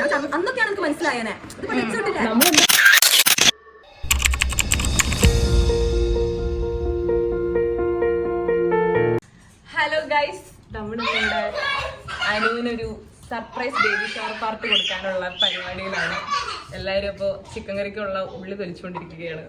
അന്നൊക്കെയാണ് എനിക്ക് മനസ്സിലായനെ. Hello guys, നമ്മളിവിടെ അനുവിനൊരു surprise baby shower party കൊടുക്കാനുള്ള പരിപാടിയിലാണ്. എല്ലാവരും ഇപ്പോൾ ചിക്കൻ കറിക്കുള്ള ഉള്ളി തൊലിച്ചുകൊണ്ടിരിക്കുകയാണ്.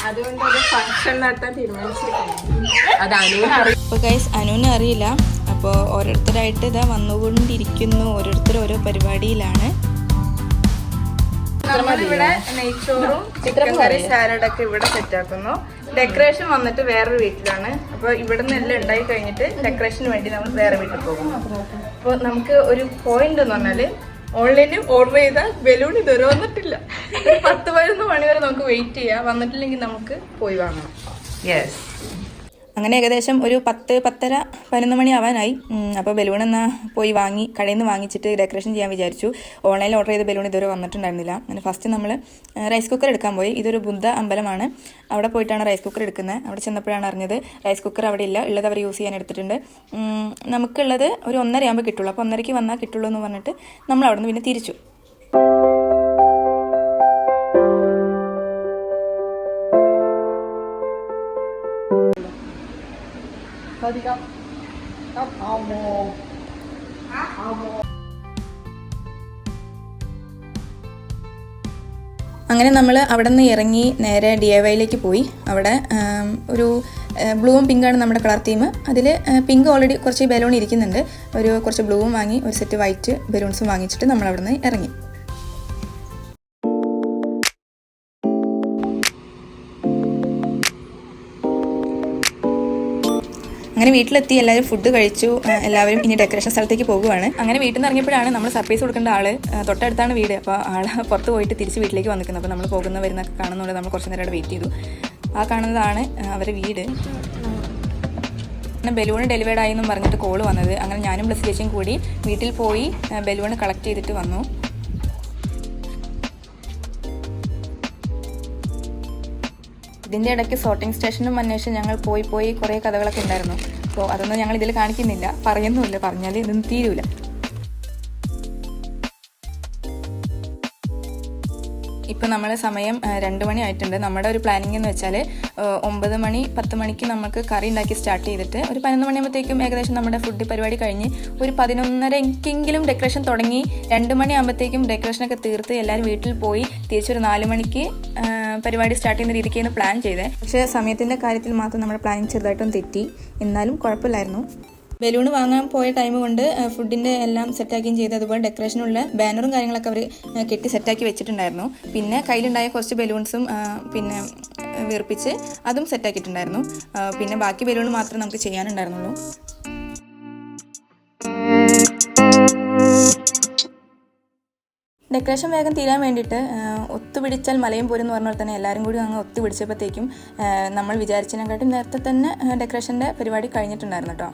അതുകൊണ്ട് ഒരു ഫംഗ്ഷൻ നടത്താൻ തീരുമാനിച്ചിരിക്കുന്നു. അപ്പോൾ ഗൈസ് അനുവിന് അറിയില്ല. അപ്പോൾ ഓരോരുത്തരായിട്ട് ഇതാ വന്നുകൊണ്ടിരിക്കുന്നു. ഓരോരുത്തർ ഓരോ പരിപാടിയിലാണ്. നമ്മളിവിടെ നെയ്ച്ചോറും ചിക്കൻ കറി സാലഡൊക്കെ ഇവിടെ സെറ്റാക്കുന്നു. ഡെക്കറേഷൻ വന്നിട്ട് വേറൊരു വീട്ടിലാണ്. അപ്പോൾ ഇവിടെ നിന്ന് എല്ലാം ഉണ്ടായി കഴിഞ്ഞിട്ട് ഡെക്കറേഷന് വേണ്ടി നമ്മൾ വേറെ വീട്ടിൽ പോകും. അപ്പോൾ നമുക്ക് ഒരു പോയിന്റ് എന്ന് പറഞ്ഞാൽ ഓൺലൈനിൽ ഓർഡർ ചെയ്താൽ ബലൂൺ ഇതുവരെ വന്നിട്ടില്ല. 10-11 മണി വരെ നമുക്ക് വെയിറ്റ് ചെയ്യാം. വന്നിട്ടില്ലെങ്കിൽ നമുക്ക് പോയി വാങ്ങണം. യെസ്, അങ്ങനെ ഏകദേശം ഒരു 10-11 മണി ആവാനായി. അപ്പോൾ ബലൂൺ എന്നാൽ പോയി വാങ്ങി കടയിൽ നിന്ന് വാങ്ങിച്ചിട്ട് ഡെക്കറേഷൻ ചെയ്യാൻ വിചാരിച്ചു. ഓൺലൈനിൽ ഓർഡർ ചെയ്ത ബലൂൺ ഇതുവരെ വന്നിട്ടുണ്ടായിരുന്നില്ല. അങ്ങനെ ഫസ്റ്റ് നമ്മൾ റൈസ് കുക്കർ എടുക്കാൻ പോയി. ഇതൊരു ബുദ്ധ അമ്പലമാണ്. അവിടെ പോയിട്ടാണ് റൈസ് കുക്കർ എടുക്കുന്നത്. അവിടെ ചെന്നപ്പോഴാണ് അറിഞ്ഞത് റൈസ് കുക്കർ അവിടെ ഇല്ല, ഉള്ളത് അവർ യൂസ് ചെയ്യാൻ എടുത്തിട്ടുണ്ട്. നമുക്കുള്ളത് ഒരു 1:30 ആകുമ്പോൾ കിട്ടുള്ളൂ. അപ്പോൾ 1:30 വന്നാൽ കിട്ടുള്ളൂ എന്ന് പറഞ്ഞിട്ട് നമ്മൾ അവിടെ നിന്ന് പിന്നെ തിരിച്ചു. അങ്ങനെ നമ്മൾ അവിടെ നിന്ന് ഇറങ്ങി നേരെ DIYയിലേക്ക് പോയി. അവിടെ ഒരു ബ്ലൂവും പിങ്കാണ് നമ്മുടെ കളർ തീം. അതിൽ പിങ്ക് ഓൾറെഡി കുറച്ച് ബലൂൺ ഇരിക്കുന്നുണ്ട്. കുറച്ച് ബ്ലൂവും വാങ്ങി, ഒരു സെറ്റ് വൈറ്റ് ബലൂൺസും വാങ്ങിച്ചിട്ട് നമ്മൾ അവിടെ നിന്ന് ഇറങ്ങി. അങ്ങനെ വീട്ടിലെത്തി എല്ലാവരും ഫുഡ് കഴിച്ചു. എല്ലാവരും ഇനി ഡെക്കറേഷൻ സ്ഥലത്തേക്ക് പോകുവാണ്. അങ്ങനെ വീട്ടിൽ നിന്ന് ഇറങ്ങിയപ്പോഴാണ് നമ്മൾ സർപ്രൈസ് കൊടുക്കേണ്ട ആള് തൊട്ടടുത്താണ് വീട്. അപ്പോൾ ആള് പുറത്ത് പോയിട്ട് തിരിച്ച് വീട്ടിലേക്ക് വന്നിരിക്കുന്നത്. അപ്പോൾ നമ്മൾ വരുന്നൊക്കെ കാണുന്നുണ്ട്. നമ്മൾ കുറച്ച് നേരം അവിടെ വെയിറ്റ് ചെയ്തു. ആ കാണുന്നതാണ് അവരുടെ വീട്. ബലൂൺ ഡെലിവേർഡ് ആയി എന്നും പറഞ്ഞിട്ട് കോള് വന്നത്. അങ്ങനെ ഞാനും ബ്ലസ് ചേച്ചിയും കൂടി വീട്ടിൽ പോയി ബലൂൺ കളക്ട് ചെയ്തിട്ട് വന്നു. ഇതിൻ്റെ ഇടയ്ക്ക് സോർട്ടിംഗ് സ്റ്റേഷനും അന്വേഷിച്ച് ഞങ്ങൾ പോയി കുറേ കഥകളൊക്കെ ഉണ്ടായിരുന്നു. അപ്പോൾ അതൊന്നും ഞങ്ങൾ ഇതിൽ കാണിക്കുന്നില്ല, പറയുന്നുമില്ല. പറഞ്ഞാൽ ഇതൊന്നും തീരൂല. ഇപ്പം നമ്മൾ സമയം 2 മണി ആയിട്ടുണ്ട്. നമ്മുടെ ഒരു പ്ലാനിങ് എന്ന് വെച്ചാൽ 9 മണി 10 മണിക്ക് നമുക്ക് കറി ഉണ്ടാക്കി സ്റ്റാർട്ട് ചെയ്തിട്ട് ഒരു 11 മണിയാകുമ്പോഴത്തേക്കും ഏകദേശം നമ്മുടെ ഫുഡ് പരിപാടി കഴിഞ്ഞ് ഒരു 11:30-ക്കെങ്കിലും ഡെക്കറേഷൻ തുടങ്ങി 2 മണിയാകുമ്പോഴത്തേക്കും ഡെക്കറേഷനൊക്കെ തീർത്ത് എല്ലാവരും വീട്ടിൽ പോയി തിരിച്ചൊരു 4 മണിക്ക് പരിപാടി സ്റ്റാർട്ട് ചെയ്യുന്ന രീതിക്കാണ് പ്ലാൻ ചെയ്തത്. പക്ഷേ സമയത്തിൻ്റെ കാര്യത്തിൽ മാത്രം നമ്മുടെ പ്ലാനിങ് ചെറുതായിട്ടും തെറ്റി. എന്നാലും കുഴപ്പമില്ലായിരുന്നു. ബലൂൺ വാങ്ങാൻ പോയ ടൈം കൊണ്ട് ഫുഡിൻ്റെ എല്ലാം സെറ്റാക്കുകയും ചെയ്ത് അതുപോലെ ഡെക്കറേഷനുള്ള ബാനറും കാര്യങ്ങളൊക്കെ അവർ കെട്ടി സെറ്റാക്കി വെച്ചിട്ടുണ്ടായിരുന്നു. പിന്നെ കയ്യിലുണ്ടായ കുറച്ച് ബലൂൺസും പിന്നെ വീർപ്പിച്ച് അതും സെറ്റാക്കിയിട്ടുണ്ടായിരുന്നു. പിന്നെ ബാക്കി ബലൂൺ മാത്രമേ നമുക്ക് ചെയ്യാനുണ്ടായിരുന്നുള്ളൂ. ഡെക്കറേഷൻ വേഗം തീരാൻ വേണ്ടിയിട്ട് ഒത്തുപിടിച്ചാൽ മലയും പോരും എന്ന് പറഞ്ഞാൽ തന്നെ എല്ലാവരും കൂടി അങ്ങ് ഒത്തുപിടിച്ചപ്പോഴത്തേക്കും നമ്മൾ വിചാരിച്ചതിനെക്കാട്ടും നേരത്തെ തന്നെ ഡെക്കറേഷൻ്റെ പരിപാടി കഴിഞ്ഞിട്ടുണ്ടായിരുന്നു കേട്ടോ.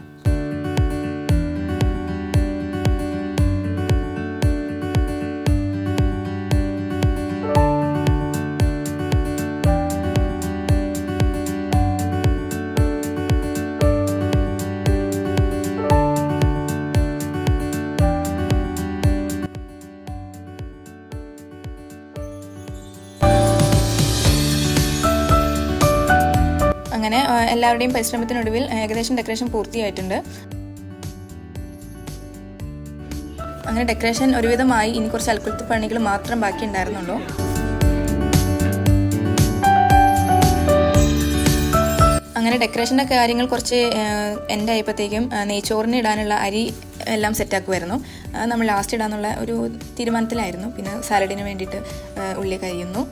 അങ്ങനെ എല്ലാവരുടെയും പരിശ്രമത്തിനൊടുവിൽ ഏകദേശം ഡെക്കറേഷൻ പൂർത്തിയായിട്ടുണ്ട്. അങ്ങനെ ഡെക്കറേഷൻ ഒരുവിധമായി. ഇനി കുറച്ച് അൽക്കുലത്ത് പണികൾ മാത്രം ബാക്കി ഉണ്ടായിരുന്നുള്ളൂ. അങ്ങനെ ഡെക്കറേഷൻ്റെ കാര്യങ്ങൾ കുറച്ച് എൻ്റെ ആയപ്പോഴത്തേക്കും നെയ്ച്ചോറിന് ഇടാനുള്ള അരി എല്ലാം സെറ്റാക്കുമായിരുന്നു. നമ്മൾ ലാസ്റ്റ് ഇടാന്നുള്ള ഒരു തീരുമാനത്തിലായിരുന്നു. പിന്നെ സാലഡിന് വേണ്ടിയിട്ട് ഉള്ളി കരിയുന്നു.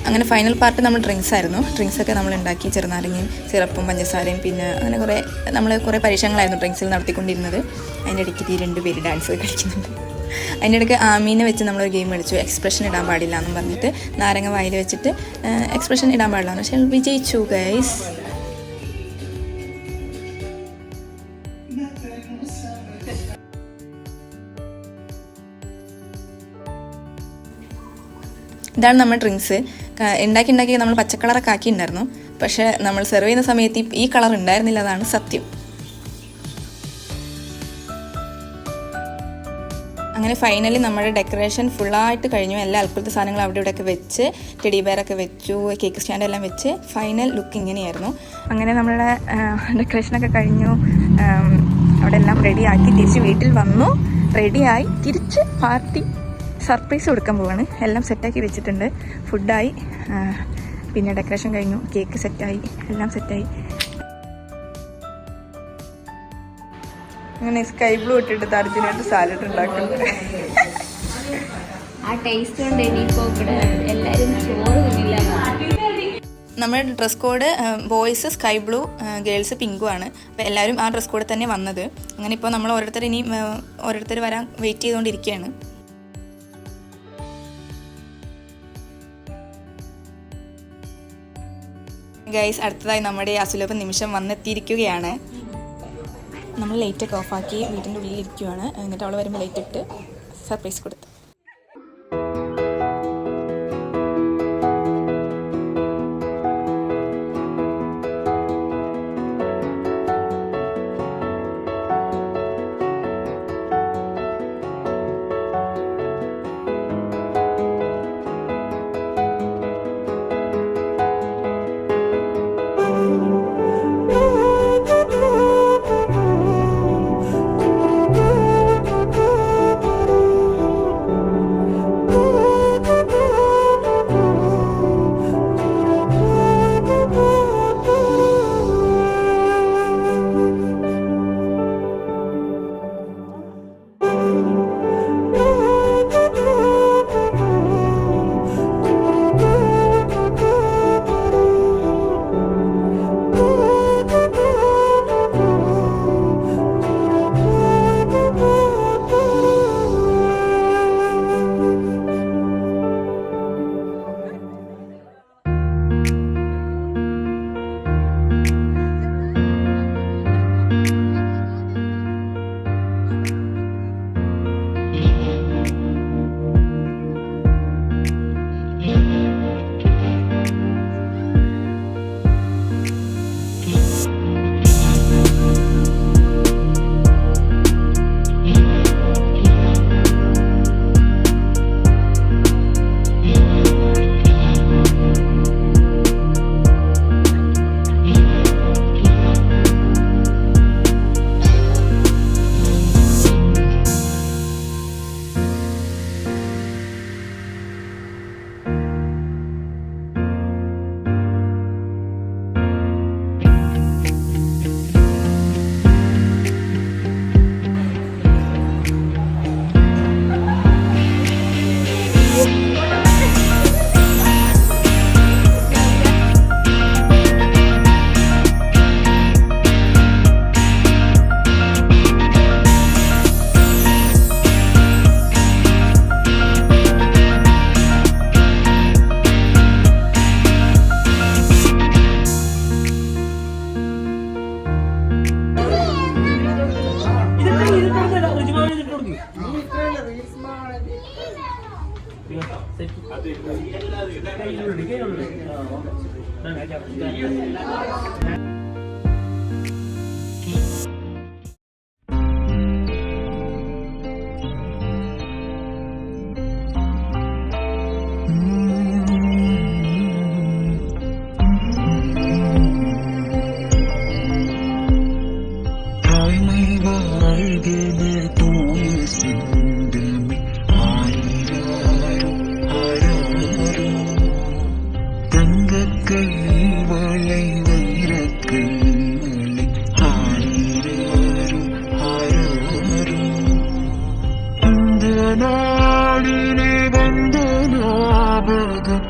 അങ്ങനെ ഫൈനൽ പാർട്ട് നമ്മൾ ഡ്രിങ്ക്സ് ആയിരുന്നു. ഡ്രിങ്ക്സൊക്കെ നമ്മൾ ഉണ്ടാക്കി, ചെറുനാരങ്ങയും സിറപ്പും പഞ്ചസാരയും പിന്നെ അങ്ങനെ കുറേ പരീക്ഷണങ്ങളായിരുന്നു ഡ്രിങ്ക്സിൽ നടത്തിക്കൊണ്ടിരുന്നത്. അതിൻ്റെ ഇടയ്ക്ക് ഈ 2 പേര് ഡാൻസ് കളിക്കുന്നുണ്ട്. അതിൻ്റെ ഇടയ്ക്ക് ആമീനെ വെച്ച് നമ്മളൊരു ഗെയിം കളിച്ചു. എക്സ്പ്രഷൻ ഇടാൻ പാടില്ല എന്നും പറഞ്ഞിട്ട് നാരങ്ങ വായിൽ വെച്ചിട്ട് എക്സ്പ്രഷൻ ഇടാൻ പാടില്ല. പക്ഷേ വിജയിച്ചു ഗൈസ്. ഇതാണ് നമ്മൾ ഡ്രിങ്ക്സ് ഉണ്ടാക്കി നമ്മൾ പച്ചക്കളറൊക്കെ ആക്കിയിട്ടുണ്ടായിരുന്നു. പക്ഷേ നമ്മൾ സെർവ് ചെയ്യുന്ന സമയത്ത് ഈ കളർ ഉണ്ടായിരുന്നില്ല, അതാണ് സത്യം. അങ്ങനെ ഫൈനലി നമ്മുടെ ഡെക്കറേഷൻ ഫുള്ളായിട്ട് കഴിഞ്ഞു. എല്ലാ അൽക്കുലത്തെ സാധനങ്ങളും അവിടെ ഇവിടെയൊക്കെ വെച്ച്, ടെഡി ബെയറൊക്കെ വെച്ചു, കേക്ക് സ്റ്റാൻഡ് എല്ലാം വെച്ച് ഫൈനൽ ലുക്ക് ഇങ്ങനെയായിരുന്നു. അങ്ങനെ നമ്മളുടെ ഡെക്കറേഷനൊക്കെ കഴിഞ്ഞു. അവിടെ എല്ലാം റെഡിയാക്കി തിരിച്ച് വീട്ടിൽ വന്നു. റെഡിയായി തിരിച്ച് പാർട്ടി സർപ്രൈസ് കൊടുക്കാൻ പോവാണ്. എല്ലാം സെറ്റാക്കി വെച്ചിട്ടുണ്ട്. ഫുഡായി, പിന്നെ ഡെക്കറേഷൻ കഴിഞ്ഞു, കേക്ക് സെറ്റായി, എല്ലാം സെറ്റായി. അങ്ങനെ സ്കൈ ബ്ലൂ ഇട്ടിട്ട് തർജിനായിട്ട് സാലഡ് ഉണ്ടാക്കുന്നത്. ആ ടേസ്റ്റ് കൊണ്ട് ഇനിയിപ്പോൾ ഇവിടെ എല്ലാവരും ചോറ് തിന്നില്ല. നമ്മുടെ dress code boys sky blue, girls പിങ്കും ആണ്. അപ്പോൾ എല്ലാവരും ആ ഡ്രസ് കോഡ് തന്നെ വന്നത്. അങ്ങനെ ഇപ്പോൾ നമ്മൾ ഓരോരുത്തർ വരാൻ വെയിറ്റ് ചെയ്തുകൊണ്ടിരിക്കുകയാണ്. ഗൈസ്, അടുത്തതായി നമ്മുടെ അസുലഭ നിമിഷം വന്നെത്തിയിരിക്കുകയാണ്. നമ്മൾ ലൈറ്റൊക്കെ ഓഫാക്കി വീട്ടിൻ്റെ ഉള്ളിൽ ഇരിക്കുകയാണ്. എന്നിട്ട് അവൾ വരുമ്പോൾ ലൈറ്റ് ഇട്ട് സർപ്രൈസ് കൊടുത്തു. നാടിനെ വന്ദനാപകം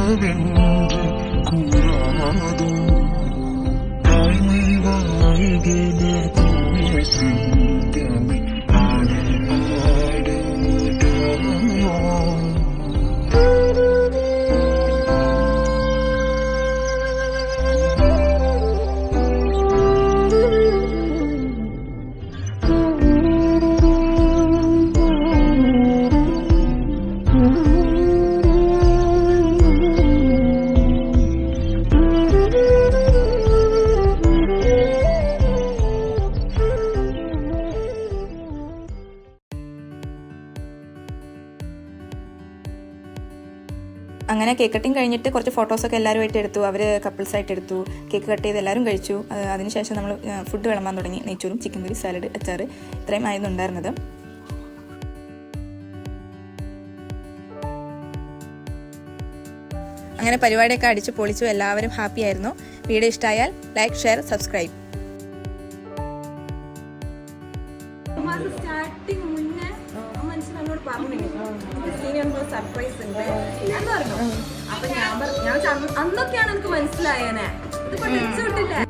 உறவென்று கூறாதோ தாய்மை வாழ்கிற பேசுந்தமை അങ്ങനെ കേക്ക് കട്ടിങ് കഴിഞ്ഞിട്ട് കുറച്ച് ഫോട്ടോസൊക്കെ എല്ലാവരുമായിട്ട് എടുത്തു. അവർ കപ്പിൾസായിട്ട് എടുത്തു. കേക്ക് കട്ട് ചെയ്ത് എല്ലാവരും കഴിച്ചു. അതിനുശേഷം നമ്മൾ ഫുഡ് വിളമ്പാൻ തുടങ്ങി. നെയ്ച്ചോറും ചിക്കൻ കറി, സാലഡ്, അച്ചാർ ഇത്രയും ആയിരുന്നു ഉണ്ടായിരുന്നത്. അങ്ങനെ പരിപാടിയൊക്കെ അടിച്ച് പൊളിച്ചു. എല്ലാവരും ഹാപ്പി ആയിരുന്നു. വീഡിയോ ഇഷ്ടമായാൽ ലൈക്ക്, ഷെയർ, സബ്സ്ക്രൈബ്. സ്റ്റാർട്ടിങ് മുന്നേ മനുഷ്യൻ എന്നോട് പറഞ്ഞു സർപ്രൈസ് ഉണ്ട് എന്ന് പറഞ്ഞു. അപ്പൊ ഞാൻ അന്നൊക്കെയാണ് എനിക്ക് മനസ്സിലായേനെ ഇത് പഠിച്ചു വിട്ടില്ല.